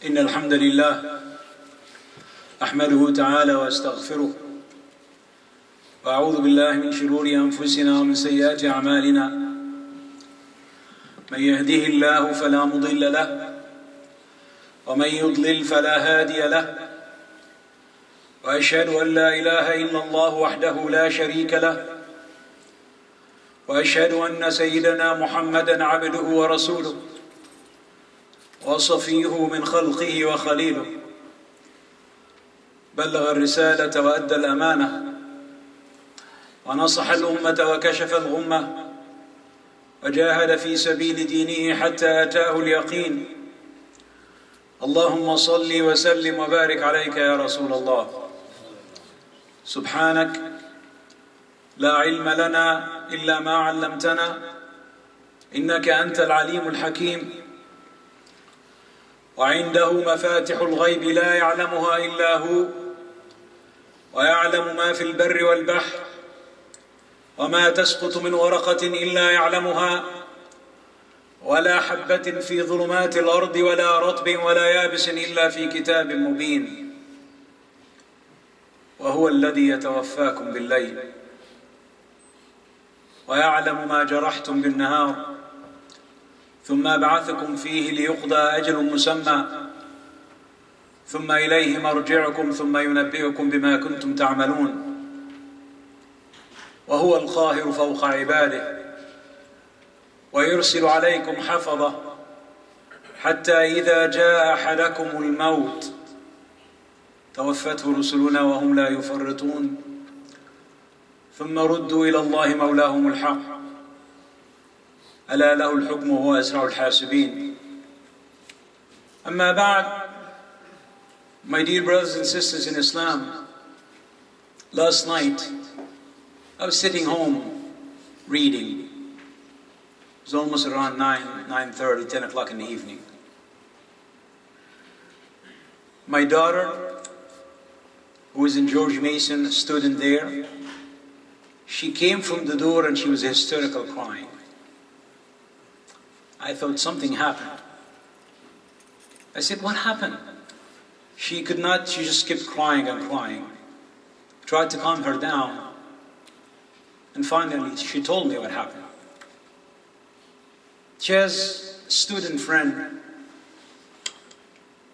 إن الحمد لله أحمده تعالى وأستغفره وأعوذ بالله من شرور أنفسنا ومن سيئات أعمالنا من يهده الله فلا مضل له ومن يضلل فلا هادي له وأشهد أن لا إله إلا الله وحده لا شريك له وأشهد أن سيدنا محمدًا عبده ورسوله وصفيه من خلقه وخليله بلغ الرسالة وأدى الأمانة ونصح الأمة وكشف الغمة وجاهد في سبيل دينه حتى أتاه اليقين. اللهم صل وسلم وبارك عليك يا رسول الله. سبحانك لا علم لنا إلا ما علمتنا إنك أنت العليم الحكيم وعنده مفاتح الغيب لا يعلمها إلا هو ويعلم ما في البر والبحر وما تسقط من ورقة إلا يعلمها ولا حبة في ظلمات الأرض ولا رطب ولا يابس إلا في كتاب مبين. وهو الذي يتوفاكم بالليل ويعلم ما جرحتم بالنهار ثم بعثكم فيه ليقضى أجل مسمى ثم إليه مرجعكم ثم ينبئكم بما كنتم تعملون. وهو القاهر فوق عباده ويرسل عليكم حفظة حتى إذا جاء أحدكم الموت توفته رسلنا وهم لا يفرطون ثم ردوا إلى الله مولاهم الحق ألا له الحكم وهو أسرع الحاسبين. أما بعد, my dear brothers and sisters in Islam, last night I was sitting home reading. It was almost around 9:30, 10 o'clock in the evening. My daughter, who is in George Mason, a student there, she came from the door and she was hysterical crying. I thought something happened. I said, what happened? She could not, she just kept crying and crying. Tried to calm her down. And finally, she told me what happened. She has a student friend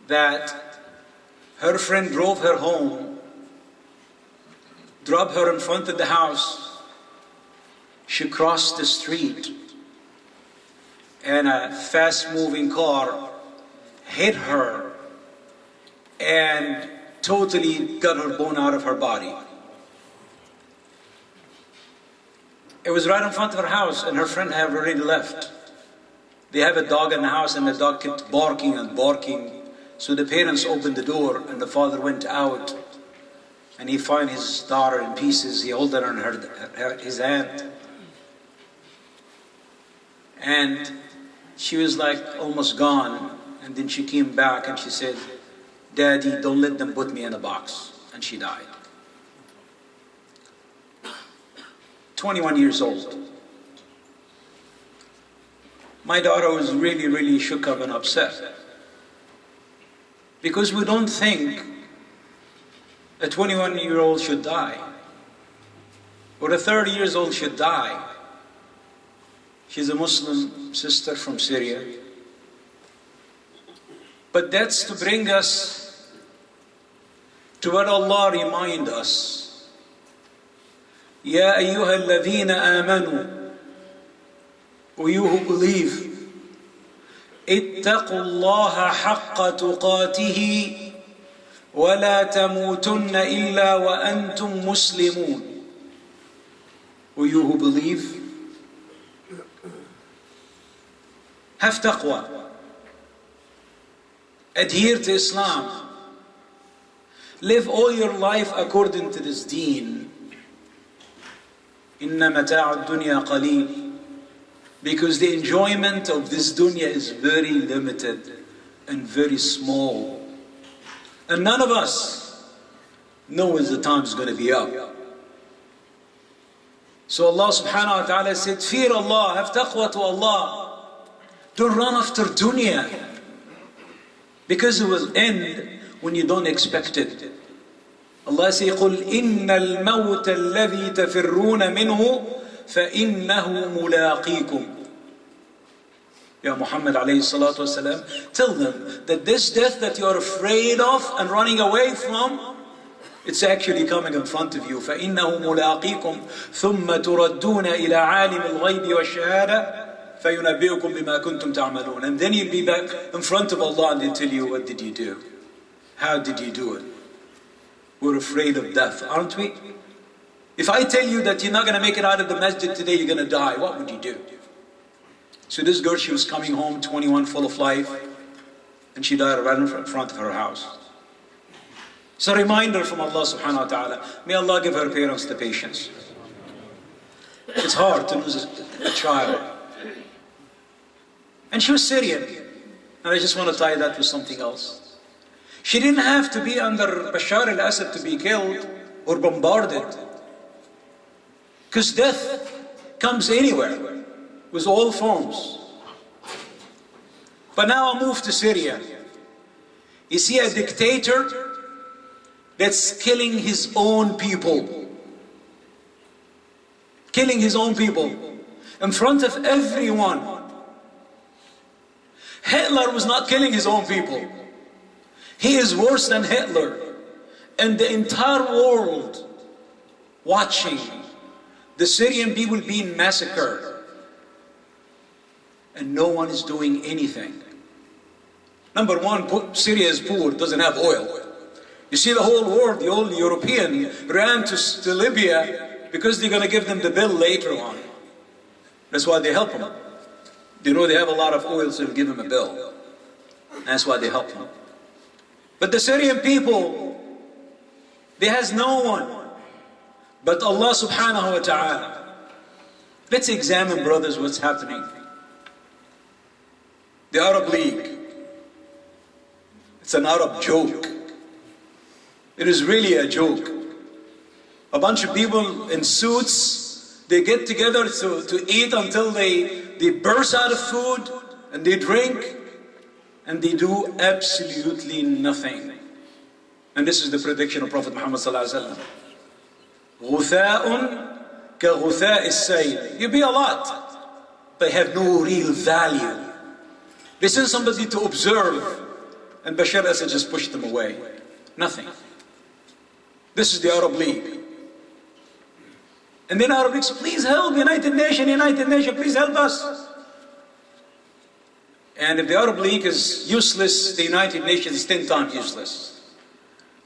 that her friend drove her home, dropped her in front of the house. She crossed the street and a fast-moving car hit her and totally got her bone out of her body. It was right in front of her house and her friend had already left. They have a dog in the house and the dog kept barking and barking. So the parents opened the door and the father went out and he found his daughter in pieces. He held her in his hand. And she was like almost gone. And then she came back and she said, Daddy, don't let them put me in a box. And she died. 21 years old. My daughter was really, really shook up and upset. Because we don't think a 21-year-old should die. Or a 30-year-old should die. She's a Muslim sister from Syria. But that's to bring us to what Allah reminds us. Ya ayyuha alladhina amanu, O you who believe, ittaqu allaha haqqa tuqatihi wa la tamutunna illa wa antum muslimun. O you who believe, have taqwa. Adhere to Islam. Live all your life according to this deen. Inna mata'a dunya qaleel. Because the enjoyment of this dunya is very limited and very small. And none of us know when the time is going to be up. So Allah subhanahu wa ta'ala said, fear Allah, have taqwa to Allah. Don't run after dunya. Because it will end when you don't expect it. Allah says, قُلْ إِنَّ الْمَوْتَ الَّذِي تَفِرُّونَ مِنْهُ فَإِنَّهُ مُلَاقِيكُمْ. Ya Muhammad alayhi salatu wasalam, tell them that this death that you are afraid of and running away from, it's actually coming in front of you. فَإِنَّهُ مُلَاقِيكُمْ ثُمَّ تُرَدُّونَ إِلَىٰ عَالِمِ الْغَيْبِ وَالشَّهَادَةِ فَيُنَبِّئُكُم بِمَا كُنتُمْ تَعْمَلُونَ. And then you'll be back in front of Allah and they'll tell you, what did you do? How did you do it? We're afraid of death, aren't we? If I tell you that you're not going to make it out of the masjid today, you're going to die, what would you do? So this girl, she was coming home, 21, full of life, and she died right in front of her house. It's a reminder from Allah subhanahu wa ta'ala. May Allah give her parents the patience. It's hard to lose a child. And she was Syrian. And I just want to tie that with something else. She didn't have to be under Bashar al-Assad to be killed or bombarded. Because death comes anywhere, with all forms. But now I move to Syria. You see a dictator that's killing his own people. Killing his own people in front of everyone. Hitler was not killing his own people. He is worse than Hitler. And the entire world watching the Syrian people being massacred. And no one is doing anything. Number one, Syria is poor, doesn't have oil. You see the whole world, the whole European ran to Libya because they're going to give them the bill later on. That's why they help them. They know they have a lot of oil, so they'll give them a bill. That's why they help them. But the Syrian people, they has no one but Allah subhanahu wa ta'ala. Let's examine, brothers, what's happening. The Arab League. It's an Arab joke. It is really a joke. A bunch of people in suits, they get together to eat until they burst out of food, and they drink, and they do absolutely nothing. And this is the prediction of Prophet Muhammad sallallahu alaihi wasallam. غُثَاءٌ كَغُثَاءِ السَّيْلِ. You be a lot, but have no real value. They send somebody to observe, and Bashar al-Assad just pushed them away. Nothing. This is the Arab League. And then Arab League says, please help, United Nations, please help us. And if the Arab League is useless, the United Nations is 10 times useless.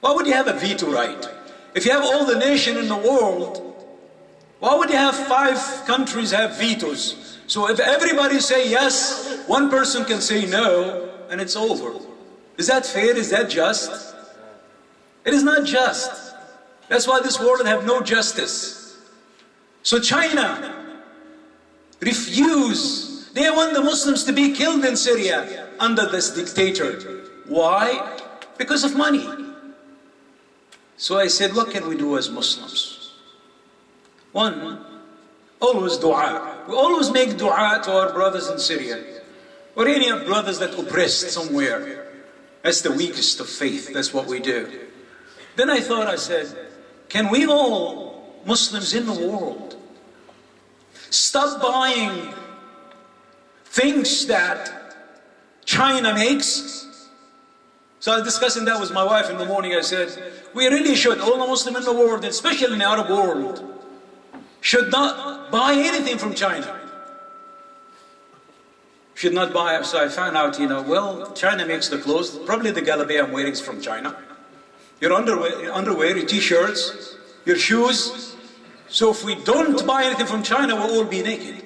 Why would you have a veto right? If you have all the nations in the world, why would you have 5 countries have vetoes? So if everybody say yes, one person can say no, and it's over. Is that fair? Is that just? It is not just. That's why this world have no justice. So China refused. They want the Muslims to be killed in Syria under this dictator. Why? Because of money. So I said, what can we do as Muslims? One, always dua. We always make dua to our brothers in Syria, or any of brothers that oppressed somewhere. That's the weakest of faith. That's what we do. Then I thought, I said, can we all, Muslims in the world, stop buying things that China makes? So I was discussing that with my wife in the morning. I said, we really should, all the Muslims in the world, especially in the Arab world, should not buy anything from China. Should not buy. So I found out, well, China makes the clothes. Probably the galabe I'm wearing is from China. Your underwear, your t-shirts, your shoes. So if we don't buy anything from China, we'll all be naked.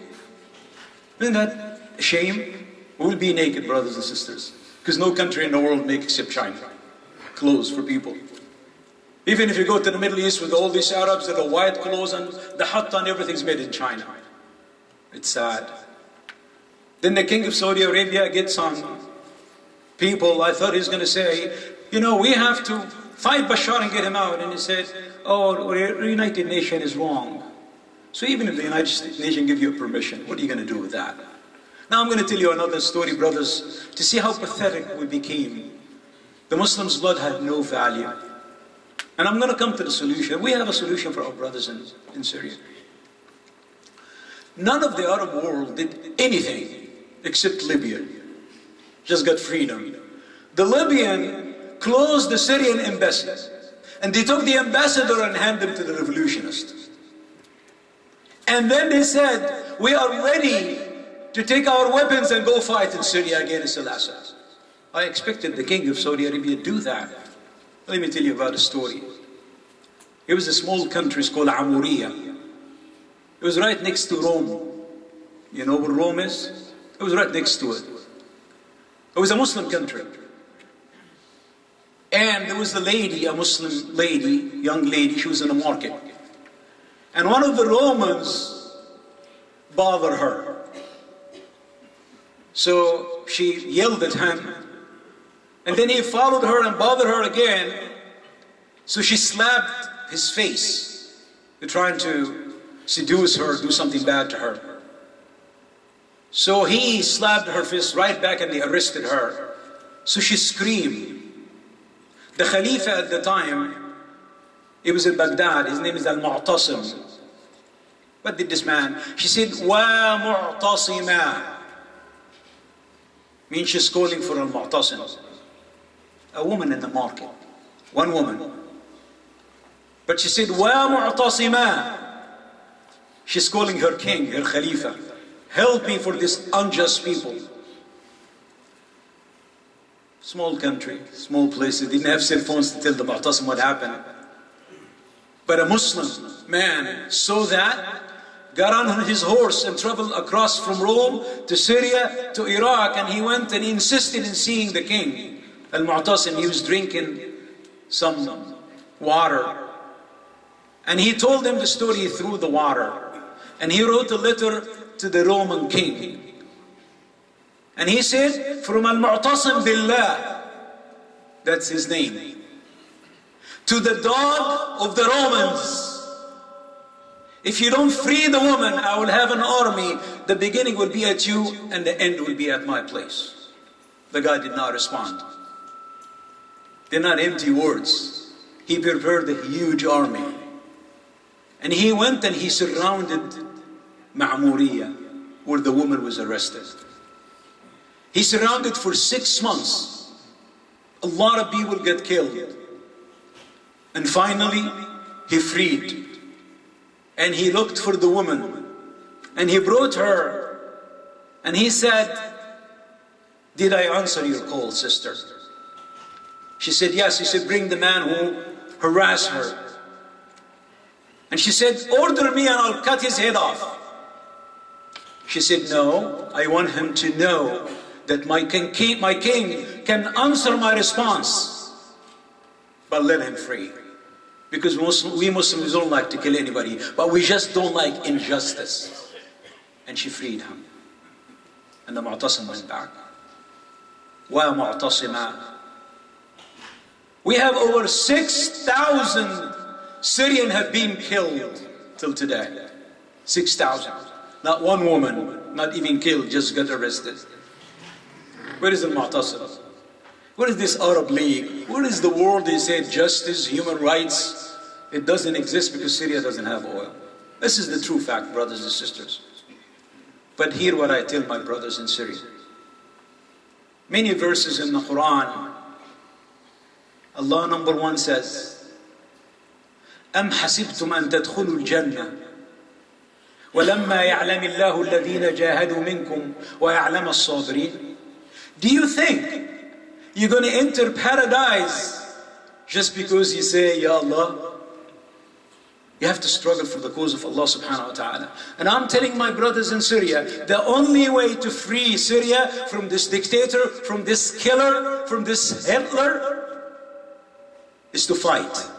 Isn't that a shame? We'll be naked, brothers and sisters. Because no country in the world makes except China clothes for people. Even if you go to the Middle East with all these Arabs that are white clothes and the hatta and everything's made in China. It's sad. Then the king of Saudi Arabia gets on people. I thought he was going to say, we have to fight Bashar and get him out. And he said, oh, the United Nations is wrong. So even if the United Nations give you permission, what are you going to do with that? Now I'm going to tell you another story, brothers, to see how pathetic we became The Muslims' blood had no value. And I'm going to come to the solution. We have a solution for our brothers in Syria. None of the Arab world did anything except Libya. Just got freedom. The Libyan closed the Syrian embassy. And they took the ambassador and handed him to the revolutionists. And then they said, we are ready to take our weapons and go fight in Syria against Al-Assad. I expected the king of Saudi Arabia to do that. Let me tell you about a story. It was a small country, it's called Amuriya. It was right next to Rome. You know where Rome is? It was right next to it. It was a Muslim country. And there was a lady, a Muslim lady, young lady, she was in a market. And one of the Romans bothered her. So she yelled at him. And then he followed her and bothered her again. So she slapped his face, trying to seduce her, do something bad to her. So he slapped her fist right back and they arrested her. So she screamed. The Khalifa at the time, he was in Baghdad, his name is Al-Mu'tasim. What did this man? She said, Wa Mu'tasima. Means she's calling for Al-Mu'tasim. A woman in the market. One woman. But she said, Wa Mu'tasima. She's calling her king, her Khalifa. Help me for this unjust people. Small country, small place. They didn't have cell phones to tell the Mu'tasim what happened. But a Muslim man saw that, got on his horse and traveled across from Rome to Syria to Iraq, and he went and he insisted in seeing the king. Al-Mu'tasim, he was drinking some water. And he told him the story through the water. And he wrote a letter to the Roman king. And he said, from Al-Mu'tasim Billah, that's his name, to the dog of the Romans, if you don't free the woman, I will have an army. The beginning will be at you and the end will be at my place. The guy did not respond. They're not empty words. He prepared a huge army. And he went and he surrounded Ma'muriya, where the woman was arrested. He surrounded for 6 months. A lot of people get killed. And finally, he freed. And he looked for the woman. And he brought her. And he said, did I answer your call, sister? She said, yes. He said, bring the man who harassed her. And she said, order me and I'll cut his head off. She said, no, I want him to know that my king can answer my response. But let him free. Because we Muslims don't like to kill anybody, but we just don't like injustice. And she freed him. And the Mu'tasim went back. Wa Mu'tasima. We have over 6,000 Syrians have been killed till today. 6,000. Not one woman, not even killed, just got arrested. Where is the Mu'tasim? Where is this Arab League? Where is the world they say justice, human rights? It doesn't exist because Syria doesn't have oil. This is the true fact, brothers and sisters. But hear what I tell my brothers in Syria. Many verses in the Quran, Allah number 1 says, أَمْ حَسِبْتُمْ أَن تَدْخُلُوا الْجَنَّةِ وَلَمَّا يَعْلَمِ اللَّهُ الَّذِينَ جَاهَدُوا مِنْكُمْ وَيَعْلَمَ الصَّابِرِينَ. Do you think you're going to enter paradise just because you say, Ya Allah? You have to struggle for the cause of Allah subhanahu wa ta'ala. And I'm telling my brothers in Syria, the only way to free Syria from this dictator, from this killer, from this Hitler, is to fight.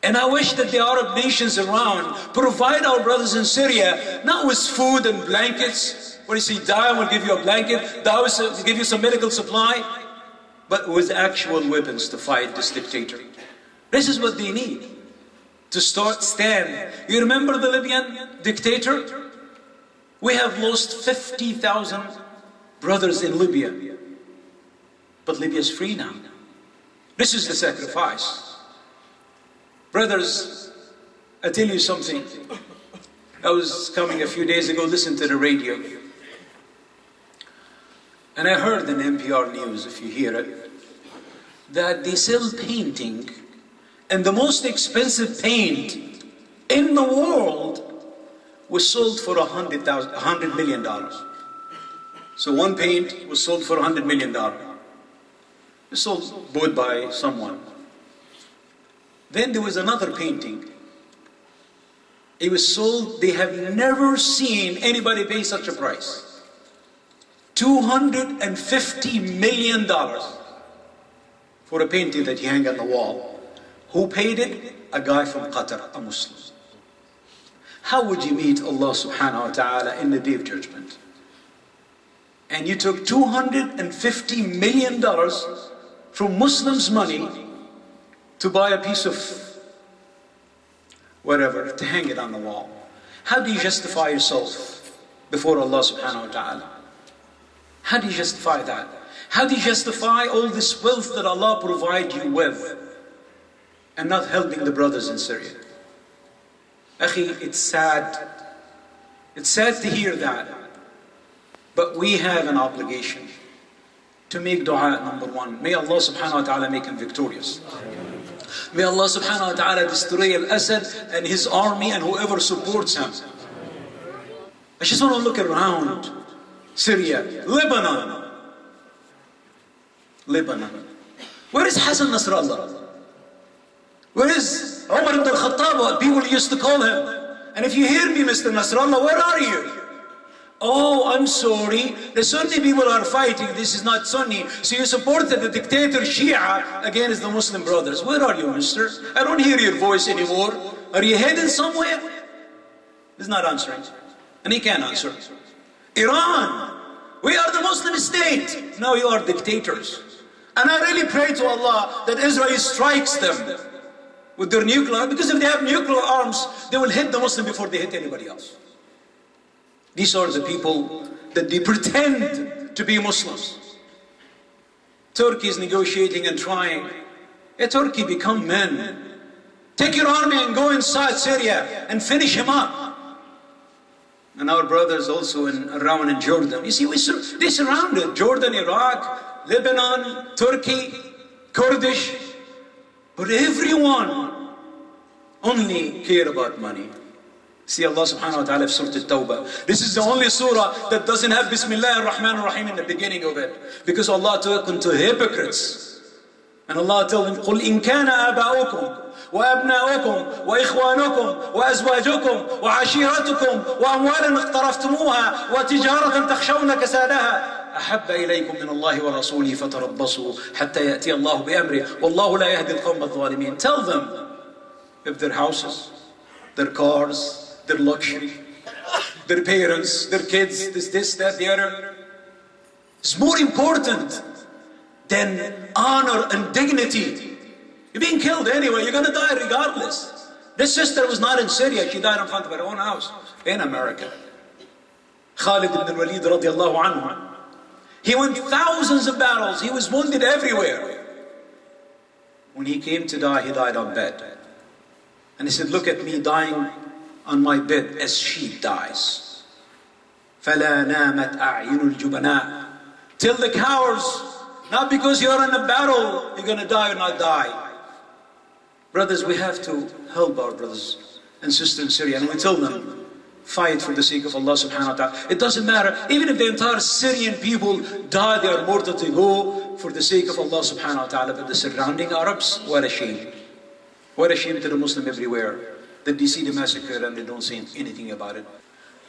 And I wish that the Arab nations around provide our brothers in Syria, not with food and blankets, where you say, die, we'll give you a blanket, die, we'll give you some medical supply, but with actual weapons to fight this dictator. This is what they need to stand. You remember the Libyan dictator? We have lost 50,000 brothers in Libya. But Libya's free now. This is the sacrifice. Brothers, I tell you something. I was coming a few days ago, listened to the radio. And I heard in NPR News, if you hear it, that they sell painting, and the most expensive paint in the world was sold for $100 million. So one paint was sold for $100 million. It was sold, bought by someone. Then there was another painting. It was sold, they have never seen anybody pay such a price. $250 million for a painting that you hang on the wall. Who paid it? A guy from Qatar, a Muslim. How would you meet Allah subhanahu wa ta'ala in the day of judgment? And you took $250 million from Muslims' money to buy a piece of whatever, to hang it on the wall. How do you justify yourself before Allah subhanahu wa ta'ala? How do you justify that? How do you justify all this wealth that Allah provides you with and not helping the brothers in Syria? Akhi, it's sad. It's sad to hear that. But we have an obligation to make dua, number one. May Allah subhanahu wa ta'ala make him victorious. May Allah subhanahu wa ta'ala destroy Al-Assad and his army and whoever supports him. I just want to look around Syria, Lebanon. Where is Hassan Nasrallah? Where is Umar ibn al-Khattab? People used to call him. And if you hear me, Mr. Nasrallah, where are you? Oh, I'm sorry. The Sunni people are fighting. This is not Sunni. So you supported the dictator Shia against the Muslim brothers. Where are you, mister? I don't hear your voice anymore. Are you heading somewhere? He's not answering. And he can't answer. Iran, we are the Muslim state. Now you are dictators. And I really pray to Allah that Israel strikes them with their nuclear, because if they have nuclear arms, they will hit the Muslim before they hit anybody else. These are the people that they pretend to be Muslims. Turkey is negotiating and trying. Turkey, become men. Take your army and go inside Syria and finish him up. And our brothers also around in Jordan. You see, they surrounded Jordan, Iraq, Lebanon, Turkey, Kurdish. But everyone only care about money. See Allah subhanahu wa ta'ala in Surah At-Tawbah. This is the only surah that doesn't have Bismillah ar-Rahman ar-Rahim in the beginning of it. Because Allah talking to hypocrites. And Allah tells them, قُلْ إِن كَانَ آبَاؤُكُمْ وأبناؤكم وإخوانكم وأزواجكم وعشيرتكم وأموال اقترفتموها وتجارة تخشون كسادها أحب إليكم من الله ورسوله فتربصوا حتى يأتي الله بأمره والله لا يهدي القوم الظالمين. Tell them if their houses, their cars, their luxury, their parents, their kids, this, that, the other, is more important than honor and dignity. You're being killed anyway, you're going to die regardless. This sister was not in Syria, she died in front of her own house in America. Khalid ibn al-Walid radiallahu anhu. He went thousands of battles, he was wounded everywhere. When he came to die, he died on bed. And he said, look at me dying on my bed as sheep dies. فَلَا نَامَتْ أَعْيُنُ الْجُبَنَاءِ. Till the cowards, not because you're in a battle, you're going to die or not die. Brothers, we have to help our brothers and sisters in Syria, and we tell them, fight for the sake of Allah subhanahu wa ta'ala. It doesn't matter, even if the entire Syrian people die, they are mortal to go for the sake of Allah subhanahu wa ta'ala. But the surrounding Arabs, what a shame. What a shame to the Muslim everywhere, that they see the massacre and they don't say anything about it.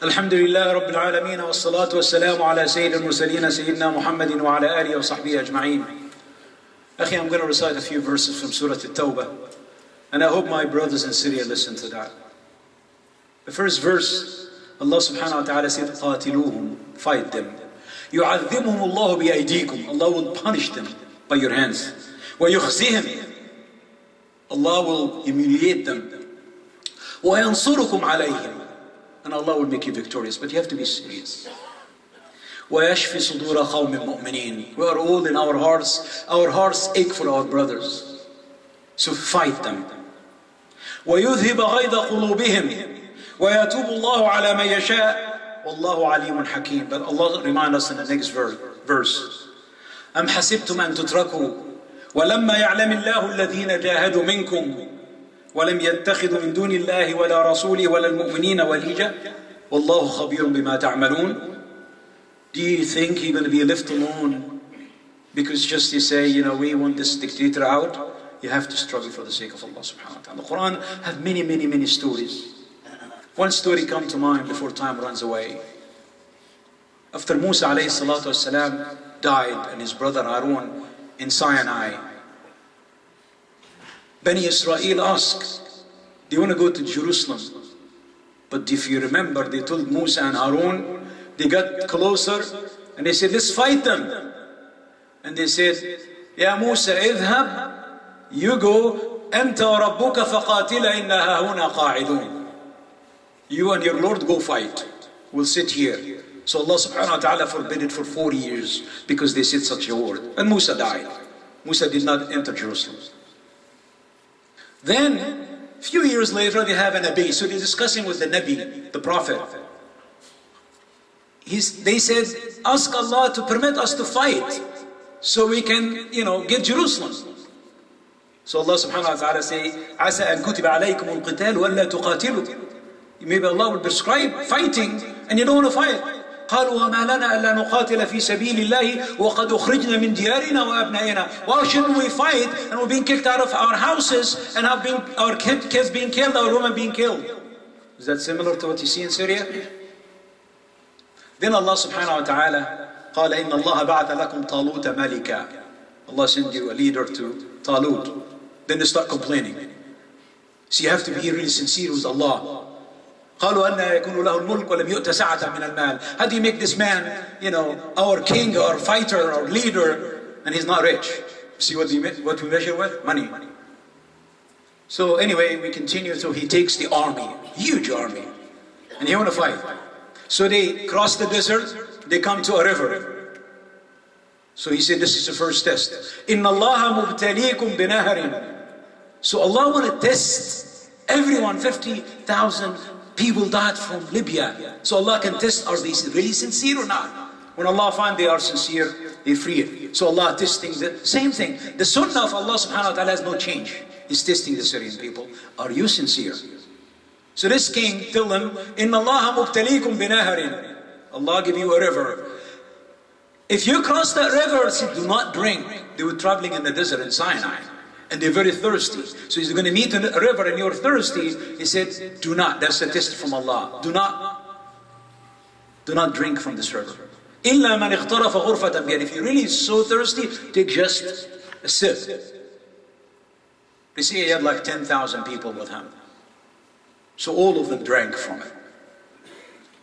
Alhamdulillah Rabbil Alameen, wa salatu wa salamu ala Sayyidina Mursaleen, Sayyidina Muhammadin wa ala alihi wa sahbihi ajma'een. Akhi, I'm going to recite a few verses from Surah At-Tawbah. And I hope my brothers in Syria listen to that. The first verse, Allah subhanahu wa ta'ala said, قَاتِلُوهُمْ, fight them. يُعَذِّبُهُمُ اللَّهُ بِأَيْدِيكُمْ, Allah will punish them by your hands. وَيُخْزِهِمْ, Allah will humiliate them. وَيَنْصُرُكُمْ عَلَيْهِمْ, and Allah will make you victorious. But you have to be serious. وَيَشْفِ صُدُورَ قَوْمٍ مُؤْمِنِينَ. We are all in our hearts ache for our brothers. So fight them. وَيُذْهِبَ غَيْظَ قُلُوبِهِمْ وَيَتُوبُ اللَّهُ عَلَى مَن يَشَاءُ وَاللَّهُ عَلِيمٌ حَكِيمٌ. But Allah reminds us in the next verse. أَمْ حَسِبْتُمْ أَن تُتْرَكُوا وَلَمَّا يَعْلَمِ اللَّهُ الَّذِينَ جَاهَدُوا مِنكُمْ وَلَمْ يَتَّخِذُوا مِن دُونِ اللَّهِ وَلَا رَسُولِهِ وَلَا الْمُؤْمِنِينَ وَلِيجًا وَاللَّهُ خَبِيرٌ بِمَا تَعْمَلُونَ. Do you think you're going to be left alone because just you say, we want this dictator out? You have to struggle for the sake of Allah subhanahu wa ta'ala. The Quran has many stories. One story comes to mind before time runs away. After Musa alayhi salatu wasalam died and his brother Harun in Sinai, Bani Israel asked, do you want to go to Jerusalem? But if you remember, they told Musa and Harun, they got closer and they said, let's fight them. And they said, Ya Musa, idhab, you go, anta wa rabbuka faqatila inna hahuna qa'idun. You and your Lord go fight. We'll sit here. So Allah subhanahu wa ta'ala forbid it for 40 years because they said such a word. And Musa died. Musa did not enter Jerusalem. Then, a few years later, they have a Nabi. So they're discussing with the Nabi, the Prophet. They said, ask Allah to permit us to fight so we can, get Jerusalem. So Allah subhanahu wa ta'ala say, عَسَىٰ أَن كُتِبَ عَلَيْكُمُ الْقِتَالُ وَأَلَّا تُقَاتِلُوا. Maybe Allah will prescribe fighting and you don't want to fight. قالوا وما لنا ألا نقاتل في سبيل الله وقد أخرجنا من ديارنا وأبنائنا. Why shouldn't we fight and we're being kicked out of our houses and our kids being killed, our women being killed? Is that similar to what you see in Syria? Then Allah subhanahu wa ta'ala قال إن الله بعث لكم طالوت ملكا. Allah sent you a leader to Talut. Then they start complaining. So you have to be really sincere with Allah. قالوا أن يكون له الملك ولم يؤت سعة من المال. How do you make this man, our king, our fighter, our leader, and he's not rich? See what we measure with? Money. So anyway, we continue. So he takes the army, huge army, and he want to fight. So they cross the desert, they come to a river. So he said, this is the first test. إِنَّ اللَّهَ مُبْتَلِيكُمْ بِنَهَرٍ. So Allah want to test everyone. 50,000 people died from Libya. So Allah can test, are they really sincere or not? When Allah finds they are sincere, they free it. So Allah testing the same thing. The sunnah of Allah subhanahu wa ta'ala has no change. He's testing the Syrian people. Are you sincere? So this king tell them, إِنَّ اللَّهَ مُبْتَلِيكُمْ بِنَهَرٍ. Allah give you a river. If you cross that river, he said, do not drink. They were traveling in the desert in Sinai. And they're very thirsty. So he's going to meet a river and you're thirsty. He said, do not. That's a test from Allah. Do not drink from this river. إِلَّا مَنْ اغْتَرَفَ غُرْفَةً بِيَدِهِ. If you're really so thirsty, take just a sip. They say he had like 10,000 people with him. So all of them drank from it.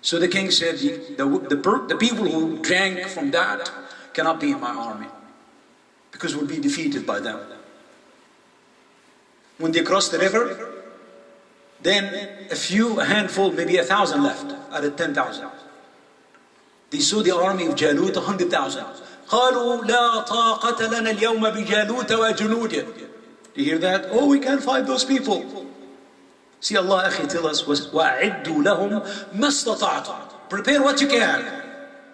So the king said, the people who drank from that cannot be in my army, because we'll be defeated by them. When they crossed the river, then a handful, maybe 1,000 left out of 10,000. They saw the army of Jalut, 100,000. قالوا لا طاقة لنا اليوم بجالوت وجنوده. Do you hear that? Oh, we can't fight those people. See, Allah tell us, وَأَعِدُّوا لَهُمْ مَا اسْتَطَعْتُمْ. Prepare what you can.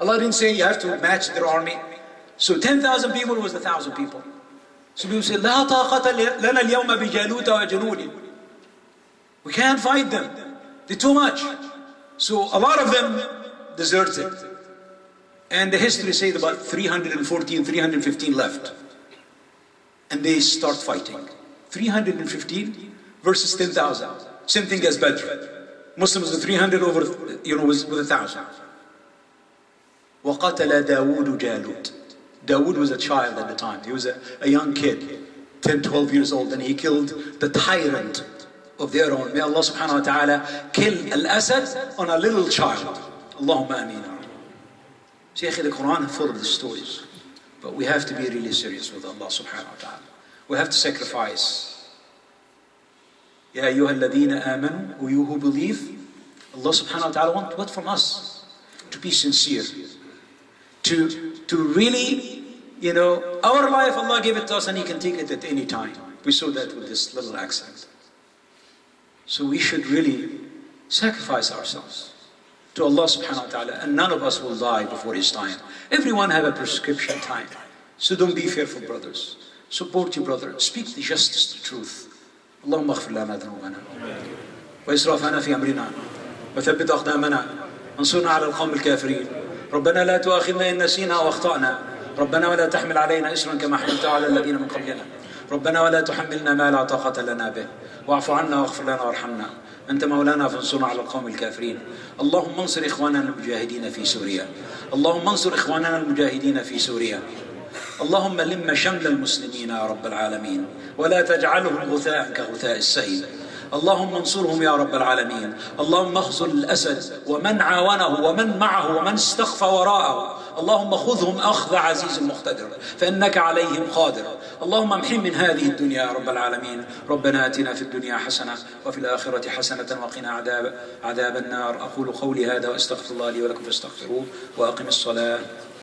Allah didn't say you have to match their army. So 10,000 people was 1,000 people. So people say, لا طاقة لنا اليوم بجالوت وجنوده. We can't fight them. They're too much. So a lot of them deserted. And the history says about 314, 315 left. And they start fighting. 315 versus 10,000. Same thing as Badr. Muslims with 300 over, with 1,000. وَقَتَلَ دَاوُودُ جَالُوتَ. Dawood was a child at the time. He was a young kid, 10, 12 years old, and he killed the tyrant of their own. May Allah subhanahu wa ta'ala kill al-Asad on a little child. Allahumma ameen. See, the Quran is full of the stories. But we have to be really serious with Allah subhanahu wa ta'ala. We have to sacrifice. Ya ayyuha alladhina amanu, you who believe, Allah subhanahu wa ta'ala wants what from us? To be sincere. to really, our life, Allah gave it to us and He can take it at any time. We saw that with this little accent. So we should really sacrifice ourselves to Allah subhanahu wa ta'ala, and none of us will die before His time. Everyone have a prescription time. So don't be fearful, brothers. Support your brother. Speak the justice, the truth. اللهم اغفر لنا ذنوبنا وإسرافنا في أمرنا وثبت أقدامنا وانصرنا على القوم الكافرين. ربنا لا تؤاخذنا إن نسينا وأخطأنا. ربنا ولا تحمل علينا إصرا كما حملته على الذين من قبلنا. ربنا ولا تحملنا ما لا طاقة لنا به واعف عنا واغفر لنا وارحمنا أنت مولانا فانصرنا على القوم الكافرين. اللهم انصر إخواننا المجاهدين في سوريا. اللهم انصر إخواننا المجاهدين في سوريا. اللهم لم شمل المسلمين يا رب العالمين ولا تجعلهم غثاء كغثاء السيل. اللهم انصرهم يا رب العالمين. اللهم اخذل الأسد ومن عاونه ومن معه ومن استخفى وراءه. اللهم خذهم أخذ عزيز مقتدر فإنك عليهم قادر. اللهم امحهم من هذه الدنيا يا رب العالمين. ربنا آتنا في الدنيا حسنة وفي الآخرة حسنة وقنا عذاب النار. أقول قولي هذا وأستغفر الله لي ولكم فاستغفروه وأقم الصلاة.